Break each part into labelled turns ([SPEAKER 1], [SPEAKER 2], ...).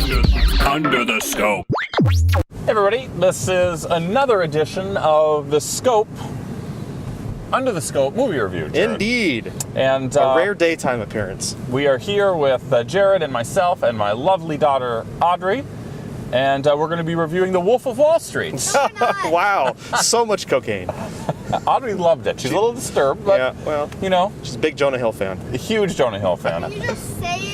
[SPEAKER 1] Under the Scope.
[SPEAKER 2] Hey everybody, this is another edition of the Scope, Under the Scope movie review, Jared.
[SPEAKER 3] Indeed.
[SPEAKER 2] And
[SPEAKER 3] a rare daytime appearance.
[SPEAKER 2] We are here with Jared and myself and my lovely daughter, Audrey. And we're going to be reviewing The Wolf of Wall Street.
[SPEAKER 3] Wow, so much cocaine.
[SPEAKER 2] Audrey loved it. She's a little disturbed, but,
[SPEAKER 3] yeah, well,
[SPEAKER 2] you know.
[SPEAKER 3] She's a big Jonah Hill fan.
[SPEAKER 2] A huge Jonah Hill fan.
[SPEAKER 4] Can you just say it?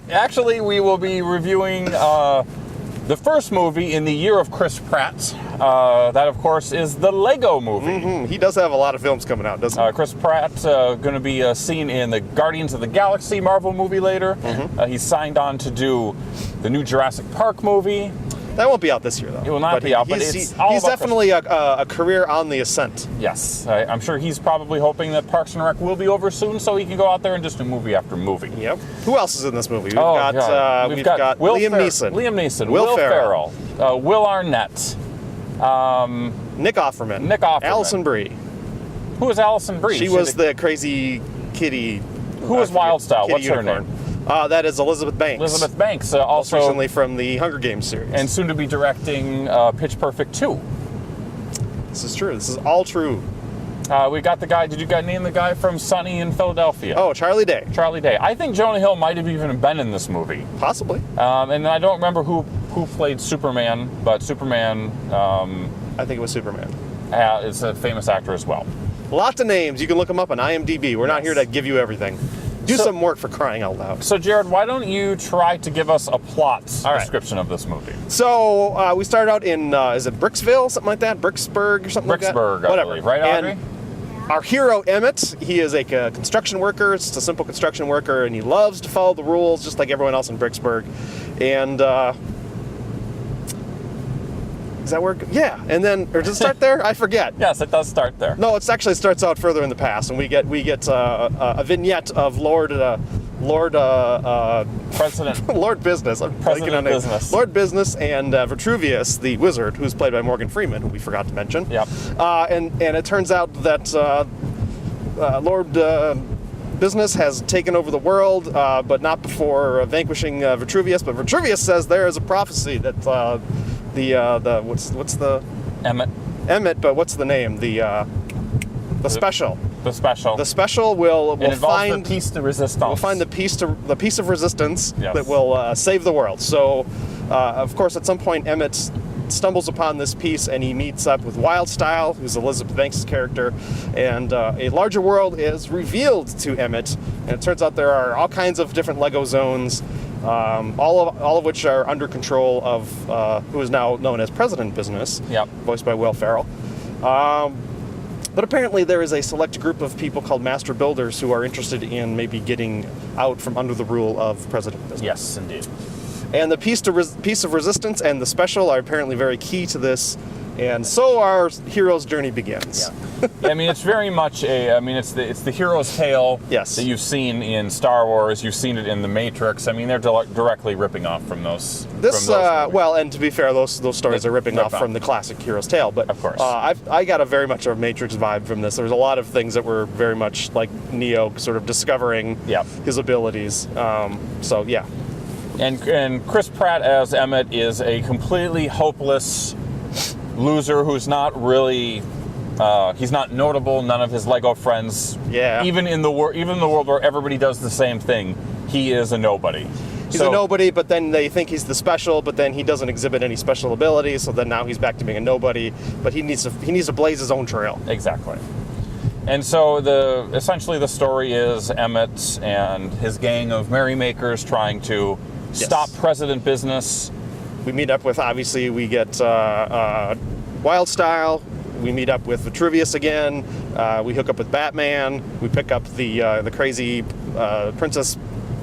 [SPEAKER 2] Actually, we will be reviewing the first movie in the year of Chris Pratt. That, of course, is the Lego Movie.
[SPEAKER 3] Mm-hmm. He does have a lot of films coming out, doesn't he?
[SPEAKER 2] Chris Pratt going to be seen in the Guardians of the Galaxy Marvel movie later. Mm-hmm. He's signed on to do the new Jurassic Park movie.
[SPEAKER 3] That won't be out this year, though.
[SPEAKER 2] It will not be out, but
[SPEAKER 3] he's
[SPEAKER 2] all
[SPEAKER 3] definitely a career on the ascent.
[SPEAKER 2] Yes. I'm sure he's probably hoping that Parks and Rec will be over soon so he can go out there and just do movie after movie.
[SPEAKER 3] Yep. Who else is in this movie? We've
[SPEAKER 2] got
[SPEAKER 3] Liam Neeson.
[SPEAKER 2] Liam Neeson. Will Ferrell. Will Arnett.
[SPEAKER 3] Nick Offerman. Alison Brie.
[SPEAKER 2] Who is Alison Brie?
[SPEAKER 3] She was the crazy kitty.
[SPEAKER 2] Who was Wild Style? What's her name?
[SPEAKER 3] That is Elizabeth Banks.
[SPEAKER 2] Elizabeth Banks, also
[SPEAKER 3] recently from the Hunger Games series.
[SPEAKER 2] And soon to be directing Pitch Perfect 2.
[SPEAKER 3] This is true. This is all true.
[SPEAKER 2] We got the guy, did you name the guy from Sunny in Philadelphia?
[SPEAKER 3] Oh, Charlie Day.
[SPEAKER 2] Charlie Day. I think Jonah Hill might have even been in this movie.
[SPEAKER 3] Possibly.
[SPEAKER 2] And I don't remember who played Superman, but Superman...
[SPEAKER 3] I think it was Superman.
[SPEAKER 2] Is a famous actor as well.
[SPEAKER 3] Lots of names. You can look them up on IMDb. We're not here to give you everything. Do some work, for crying out loud.
[SPEAKER 2] So, Jared, why don't you try to give us a plot description of this movie?
[SPEAKER 3] So, we start out in, is it Bricksville, something like that? Bricksburg or something like that?
[SPEAKER 2] Bricksburg, I believe. Right, Audrey?
[SPEAKER 3] And our hero, Emmett, he is a construction worker, just a simple construction worker, and he loves to follow the rules, just like everyone else in Bricksburg. And, is that where? Yeah, and then, or does it start there? I forget.
[SPEAKER 2] Yes, it does start there.
[SPEAKER 3] No, it actually starts out further in the past, and we get a vignette of Lord
[SPEAKER 2] President
[SPEAKER 3] Lord Business. I'm
[SPEAKER 2] President Business.
[SPEAKER 3] Lord Business and Vitruvius, the wizard, who's played by Morgan Freeman, who we forgot to mention.
[SPEAKER 2] Yep.
[SPEAKER 3] And it turns out that Lord Business has taken over the world, but not before vanquishing Vitruvius. But Vitruvius says there is a prophecy that what's the Emmett, but what's the name? The special.
[SPEAKER 2] The special.
[SPEAKER 3] The special will find
[SPEAKER 2] the piece de resistance.
[SPEAKER 3] We'll find the piece of resistance
[SPEAKER 2] yes.
[SPEAKER 3] that will save the world. So, of course, at some point, Emmett stumbles upon this piece and he meets up with Wild Style, who's Elizabeth Banks' character, and a larger world is revealed to Emmett. And it turns out there are all kinds of different Lego zones. All of which are under control of who is now known as President Business,
[SPEAKER 2] yep.
[SPEAKER 3] voiced by Will Ferrell. But apparently there is a select group of people called Master Builders who are interested in maybe getting out from under the rule of President Business.
[SPEAKER 2] Yes, indeed.
[SPEAKER 3] And the piece of resistance and the special are apparently very key to this. And so our hero's journey begins.
[SPEAKER 2] Yeah. I mean, it's very much it's the hero's tale
[SPEAKER 3] yes.
[SPEAKER 2] that you've seen in Star Wars. You've seen it in The Matrix. I mean, they're directly ripping off from those.
[SPEAKER 3] Well, and to be fair, those stories are ripping off from the classic hero's tale. But
[SPEAKER 2] of course,
[SPEAKER 3] I got a very much a Matrix vibe from this. There's a lot of things that were very much like Neo, sort of discovering his abilities. So yeah.
[SPEAKER 2] And Chris Pratt as Emmett is a completely hopeless loser who's not really he's not notable. None of his Lego friends, even in the world where everybody does the same thing, he is a nobody.
[SPEAKER 3] He's a nobody, but then they think he's the special, but then he doesn't exhibit any special abilities, so then now he's back to being a nobody, but he needs to blaze his own trail.
[SPEAKER 2] Exactly. And so essentially the story is Emmett and his gang of merrymakers trying to stop President Business.
[SPEAKER 3] We meet up with, obviously, we get Wild Style. We meet up with Vitruvius again. We hook up with Batman. We pick up the crazy Princess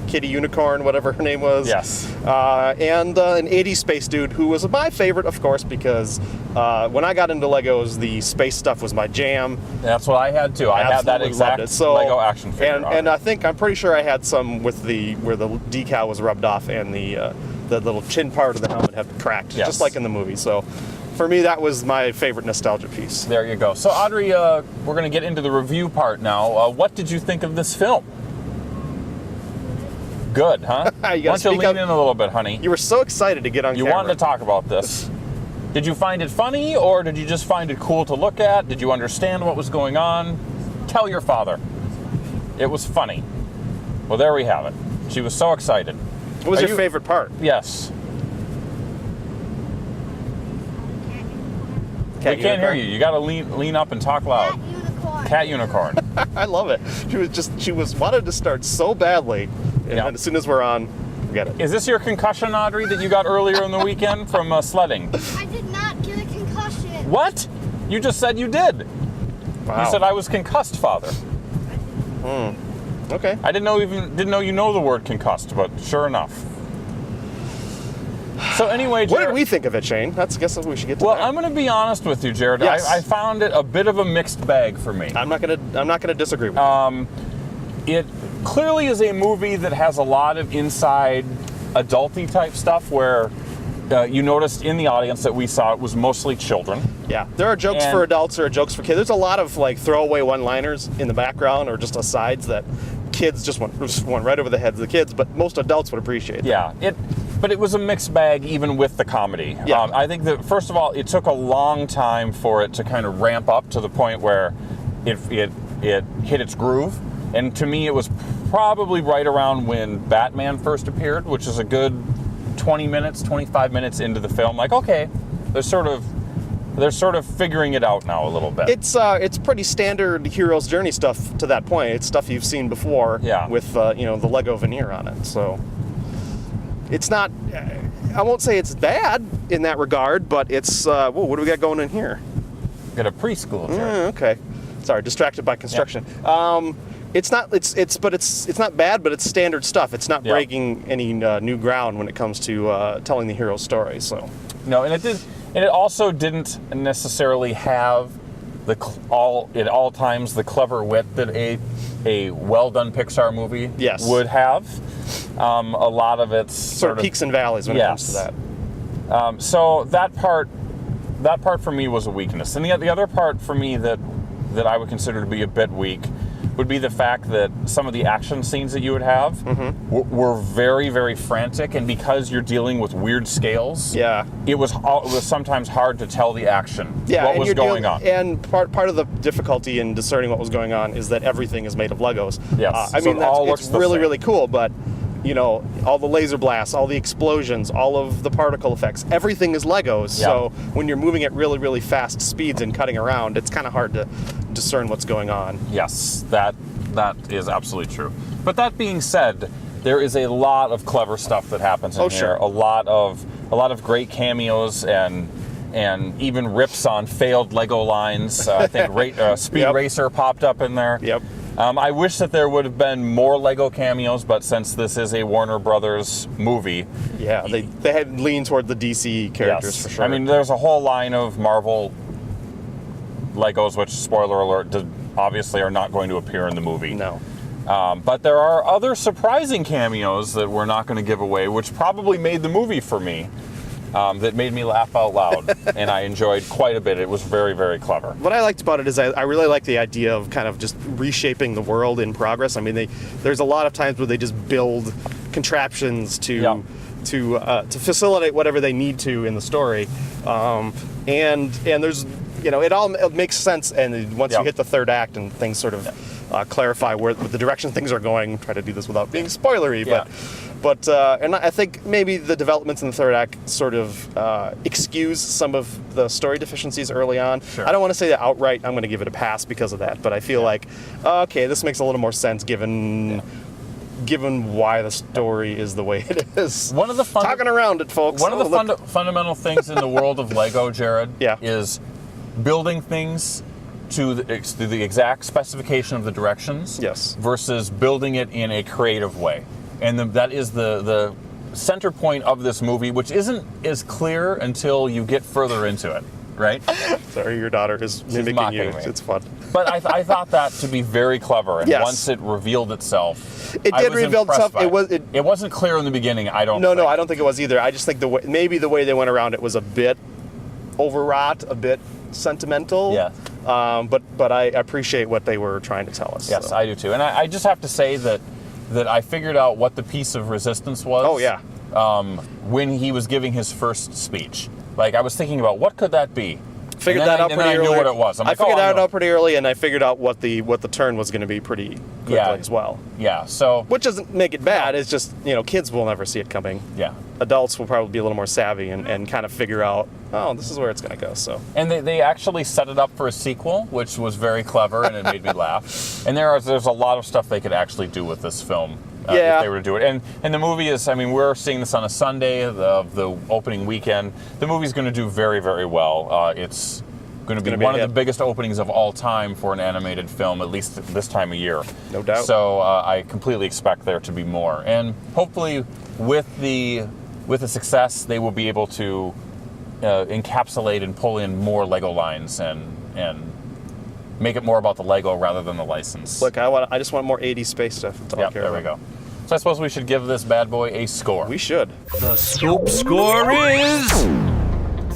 [SPEAKER 3] Kitty Unicorn, whatever her name was.
[SPEAKER 2] Yes.
[SPEAKER 3] And an 80s space dude who was my favorite, of course, because when I got into Legos, the space stuff was my jam.
[SPEAKER 2] That's what I had too. I had that exact Lego action figure.
[SPEAKER 3] And I'm pretty sure I had some with where the decal was rubbed off and the little chin part of the helmet had cracked, just like in the movie. So for me, that was my favorite nostalgia piece.
[SPEAKER 2] There you go. So Audrey, we're going to get into the review part now. What did you think of this film? Good, huh? Why don't you lean in a little bit, honey?
[SPEAKER 3] You were so excited to get on camera.
[SPEAKER 2] You wanted to talk about this. Did you find it funny, or did you just find it cool to look at? Did you understand what was going on? Tell your father. It was funny. Well, there we have it. She was so excited.
[SPEAKER 3] What was your favorite part?
[SPEAKER 2] Yes.
[SPEAKER 3] Cat
[SPEAKER 2] we can't hear you. You got to lean up and talk loud. Cat unicorn.
[SPEAKER 3] I love it. She wanted to start so badly, and then as soon as we're on, forget it.
[SPEAKER 2] Is this your concussion, Audrey, that you got earlier in the weekend from sledding?
[SPEAKER 1] I did not get a concussion.
[SPEAKER 2] What? You just said you did.
[SPEAKER 3] Wow.
[SPEAKER 2] You said I was concussed, Father.
[SPEAKER 3] Okay.
[SPEAKER 2] I didn't know you know the word concussed, but sure enough. So anyway, Jared,
[SPEAKER 3] what did we think of it, Shane? I guess we should get to that.
[SPEAKER 2] Well, I'm going to be honest with you, Jared.
[SPEAKER 3] Yes.
[SPEAKER 2] I found it a bit of a mixed bag for me.
[SPEAKER 3] I'm not gonna disagree with you.
[SPEAKER 2] It clearly is a movie that has a lot of inside adulty type stuff where you noticed in the audience that we saw it was mostly children.
[SPEAKER 3] Yeah, there are jokes for adults, there are jokes for kids. There's a lot of like throwaway one-liners in the background or just asides that kids just went right over the heads of the kids, but most adults would appreciate that.
[SPEAKER 2] Yeah, but it was a mixed bag even with the comedy.
[SPEAKER 3] Yeah.
[SPEAKER 2] I think that, first of all, it took a long time for it to kind of ramp up to the point where it hit its groove. And to me, it was probably right around when Batman first appeared, which is a good 20 minutes, 25 minutes into the film. Like, okay, they're sort of figuring it out now a little bit.
[SPEAKER 3] It's pretty standard hero's journey stuff to that point. It's stuff you've seen before with the Lego veneer on it. So it's not, I won't say it's bad in that regard, but it's, what do we got going in here?
[SPEAKER 2] Got a preschool.
[SPEAKER 3] Okay. Sorry, distracted by construction. Yeah. It's not not bad, but it's standard stuff. It's not breaking any new ground when it comes to telling the hero's story. So
[SPEAKER 2] no, and it also didn't necessarily have at all times the clever wit that a well done Pixar movie would have. A lot of it's
[SPEAKER 3] sort of peaks and valleys when it comes to that.
[SPEAKER 2] So that part for me was a weakness, and the other part for me that I would consider to be a bit weak would be the fact that some of the action scenes that you would have were very, very frantic, and because you're dealing with weird scales, it was sometimes hard to tell the action, what was going on. And
[SPEAKER 3] part of the difficulty in discerning what was going on is that everything is made of Legos.
[SPEAKER 2] Yes,
[SPEAKER 3] I mean, it's really, really cool, but all the laser blasts, all the explosions, all of the particle effects, everything is Legos. Yeah. So when you're moving at really, really fast speeds and cutting around, it's kind of hard to discern what's going on.
[SPEAKER 2] Yes, that is absolutely true. But that being said, there is a lot of clever stuff that happens in here.
[SPEAKER 3] Sure.
[SPEAKER 2] A lot of great cameos and even rips on failed Lego lines. I think Speed Racer popped up in there.
[SPEAKER 3] Yep.
[SPEAKER 2] I wish that there would have been more Lego cameos, but since this is a Warner Brothers movie...
[SPEAKER 3] Yeah, they had leaned toward the DC characters for sure.
[SPEAKER 2] I mean, there's a whole line of Marvel Legos, which, spoiler alert, obviously are not going to appear in the movie.
[SPEAKER 3] No.
[SPEAKER 2] But there are other surprising cameos that we're not going to give away, which probably made the movie for me. That made me laugh out loud, and I enjoyed quite a bit. It was very, very clever.
[SPEAKER 3] What I liked about it is I really like the idea of kind of just reshaping the world in progress. I mean, there's a lot of times where they just build contraptions to facilitate whatever they need to in the story, and there's it all makes sense. And once you hit the third act and things sort of clarify where the direction things are going, try to do this without being spoilery, But and I think maybe the developments in the third act sort of excuse some of the story deficiencies early on.
[SPEAKER 2] Sure.
[SPEAKER 3] I don't want to say that outright I'm going to give it a pass because of that, but I feel like, okay, this makes a little more sense given why the story is the way it is.
[SPEAKER 2] One of the
[SPEAKER 3] talking around it, folks.
[SPEAKER 2] One of the fundamental things in the world of Lego, Jared, is building things to the exact specification of the directions versus building it in a creative way. And that is the center point of this movie, which isn't as clear until you get further into it, right?
[SPEAKER 3] Sorry, your daughter is mimicking you.
[SPEAKER 2] Me.
[SPEAKER 3] It's fun.
[SPEAKER 2] But I thought that to be very clever, and once it revealed itself,
[SPEAKER 3] it did reveal itself.
[SPEAKER 2] It wasn't clear in the beginning. I don't
[SPEAKER 3] think it was either. I just think maybe the way they went around it was a bit overwrought, a bit sentimental.
[SPEAKER 2] Yeah.
[SPEAKER 3] But I appreciate what they were trying to tell us.
[SPEAKER 2] Yes, so. I do too. And I just have to say that that I figured out what the piece of resistance was.
[SPEAKER 3] Oh, yeah.
[SPEAKER 2] When he was giving his first speech. Like, I was thinking about, what could that be?
[SPEAKER 3] Figured that out pretty early.
[SPEAKER 2] And then I knew what it was.
[SPEAKER 3] I figured that out pretty early, and I figured out what the turn was going to be pretty quickly as well.
[SPEAKER 2] Yeah, so...
[SPEAKER 3] Which doesn't make it bad. It's just, kids will never see it coming.
[SPEAKER 2] Yeah.
[SPEAKER 3] Adults will probably be a little more savvy and kind of figure out, oh, this is where it's going to go. So.
[SPEAKER 2] And they actually set it up for a sequel, which was very clever, and it made me laugh. And there's a lot of stuff they could actually do with this film. If they were to do it. And the movie is, we're seeing this on a Sunday of the opening weekend. The movie's going to do very, very well. It's going to be one of the biggest openings of all time for an animated film, at least this time of year.
[SPEAKER 3] No doubt.
[SPEAKER 2] So I completely expect there to be more. And hopefully with the success, they will be able to encapsulate and pull in more Lego lines and make it more about the Lego rather than the license.
[SPEAKER 3] Look, I just want more 80s space stuff. That's all I care about.
[SPEAKER 2] There we go. So I suppose we should give this bad boy a score.
[SPEAKER 3] We should.
[SPEAKER 4] The Scope score is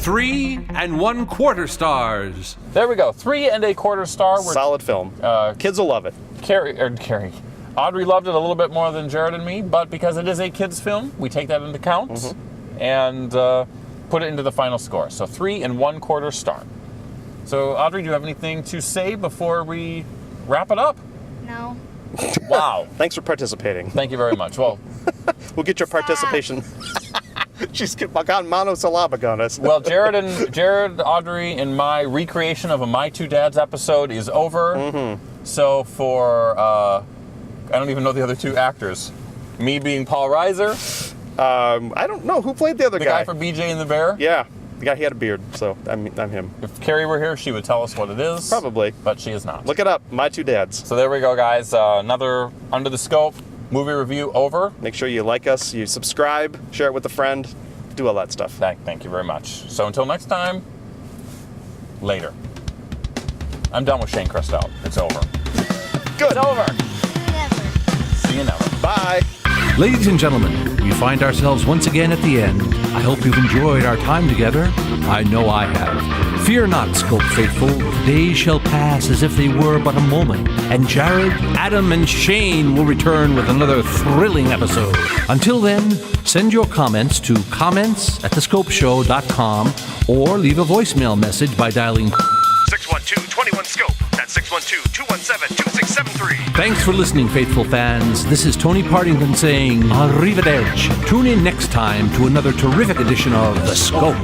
[SPEAKER 4] 3 1/4 stars.
[SPEAKER 2] There we go. 3 1/4 star.
[SPEAKER 3] Solid film. Kids will love it.
[SPEAKER 2] Carrie. Audrey loved it a little bit more than Jared and me, but because it is a kids film, we take that into account and put it into the final score. So 3 1/4 star. So Audrey, do you have anything to say before we wrap it up?
[SPEAKER 1] No.
[SPEAKER 2] Wow.
[SPEAKER 3] Thanks for participating.
[SPEAKER 2] Thank you very much. Well,
[SPEAKER 3] we'll get your participation. She's gone monosyllabic on us.
[SPEAKER 2] Well, Jared, Audrey, and my recreation of a My Two Dads episode is over. So for I don't even know the other two actors. Me being Paul Reiser.
[SPEAKER 3] I don't know who played the other
[SPEAKER 2] guy. The guy for BJ and the Bear.
[SPEAKER 3] Yeah, the guy, he had a beard, so I'm him.
[SPEAKER 2] If Carrie were here, she would tell us what it is.
[SPEAKER 3] Probably,
[SPEAKER 2] but she is not.
[SPEAKER 3] Look it up. My Two Dads.
[SPEAKER 2] So there we go, guys. Another Under the Scope movie review over.
[SPEAKER 3] Make sure you like us, you subscribe, share it with a friend, do all that stuff.
[SPEAKER 2] Thank you very much. So until next time, later. I'm done with Shane Christel. It's over.
[SPEAKER 3] Good.
[SPEAKER 2] It's over. See you never.
[SPEAKER 3] Bye.
[SPEAKER 4] Ladies and gentlemen, we find ourselves once again at the end. I hope you've enjoyed our time together. I know I have. Fear not, Scope faithful. Days shall pass as if they were but a moment, and Jared, Adam, and Shane will return with another thrilling episode. Until then, send your comments to comments@thescopeshow.com or leave a voicemail message by dialing
[SPEAKER 5] 612-21-SCOPE. That's 612-217-2673.
[SPEAKER 4] Thanks for listening, faithful fans. This is Tony Partington saying arrivederci. Tune in next time to another terrific edition of The Scope.